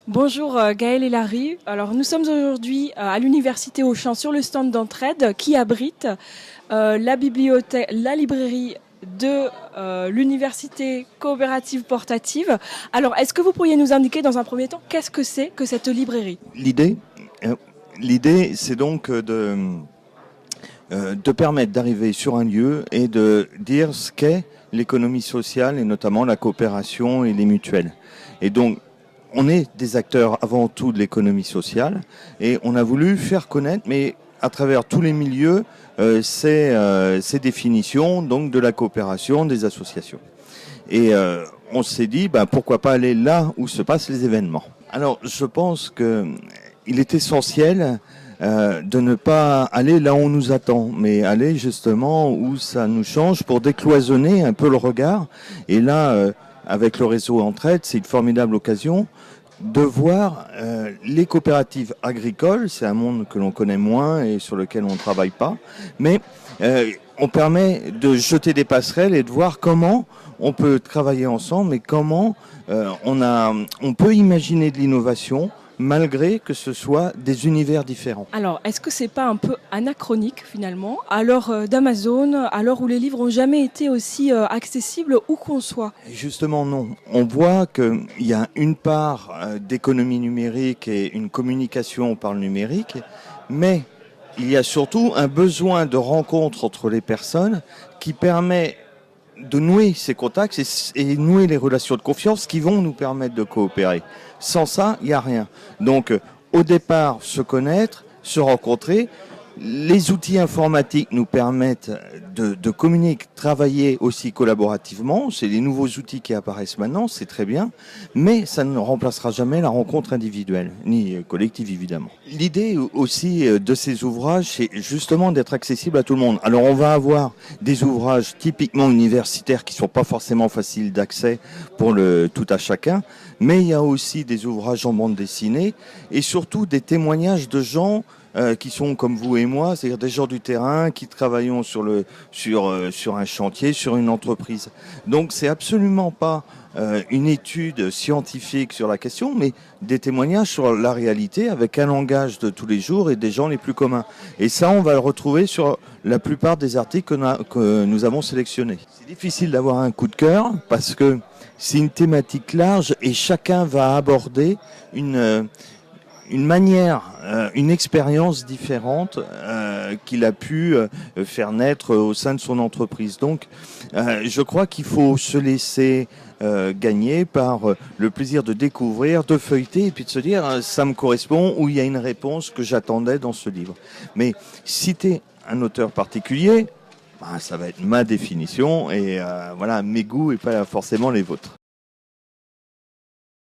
Bonjour Gaëlle et Larry. Alors nous sommes aujourd'hui à l'université Auchan sur le stand d'entraide qui abrite la bibliothèque, la librairie de l'université coopérative portative. Alors est-ce que vous pourriez nous indiquer dans un premier temps qu'est-ce que c'est que cette librairie? L'idée, c'est donc de permettre d'arriver sur un lieu et de dire ce qu'est l'économie sociale et notamment la coopération et les mutuelles. Et donc, on est des acteurs avant tout de l'économie sociale et on a voulu faire connaître, mais à travers tous les milieux, ces définitions donc de la coopération des associations. Et on s'est dit, pourquoi pas aller là où se passent les événements. Alors, je pense qu'il est essentiel de ne pas aller là où on nous attend, mais aller justement où ça nous change pour décloisonner un peu le regard. Et là, avec le réseau Entraide, c'est une formidable occasion de voir les coopératives agricoles. C'est un monde que l'on connaît moins et sur lequel on ne travaille pas, mais on permet de jeter des passerelles et de voir comment on peut travailler ensemble et comment on peut imaginer de l'innovation malgré que ce soit des univers différents. Alors, est-ce que c'est pas un peu anachronique finalement, à l'heure d'Amazon, à l'heure où les livres n'ont jamais été aussi accessibles où qu'on soit? Justement, non. On voit qu'il y a une part d'économie numérique et une communication par le numérique, mais il y a surtout un besoin de rencontre entre les personnes qui permet de nouer ces contacts et nouer les relations de confiance qui vont nous permettre de coopérer. Sans ça, il n'y a rien. Donc, au départ, se connaître, se rencontrer. Les outils informatiques nous permettent de communiquer, travailler aussi collaborativement. C'est les nouveaux outils qui apparaissent maintenant, c'est très bien. Mais ça ne remplacera jamais la rencontre individuelle, ni collective évidemment. L'idée aussi de ces ouvrages, c'est justement d'être accessible à tout le monde. Alors on va avoir des ouvrages typiquement universitaires qui ne sont pas forcément faciles d'accès pour le tout à chacun. Mais il y a aussi des ouvrages en bande dessinée et surtout des témoignages de gens qui sont comme vous et moi, c'est-à-dire des gens du terrain qui travaillons sur un chantier, sur une entreprise. Donc c'est absolument pas une étude scientifique sur la question, mais des témoignages sur la réalité avec un langage de tous les jours et des gens les plus communs. Et ça, on va le retrouver sur la plupart des articles que nous avons sélectionnés. C'est difficile d'avoir un coup de cœur parce que c'est une thématique large et chacun va aborder une manière, une expérience différente qu'il a pu faire naître au sein de son entreprise. Donc, je crois qu'il faut se laisser gagner par le plaisir de découvrir, de feuilleter et puis de se dire ça me correspond ou il y a une réponse que j'attendais dans ce livre. Mais citer un auteur particulier, ça va être ma définition et voilà mes goûts et pas forcément les vôtres.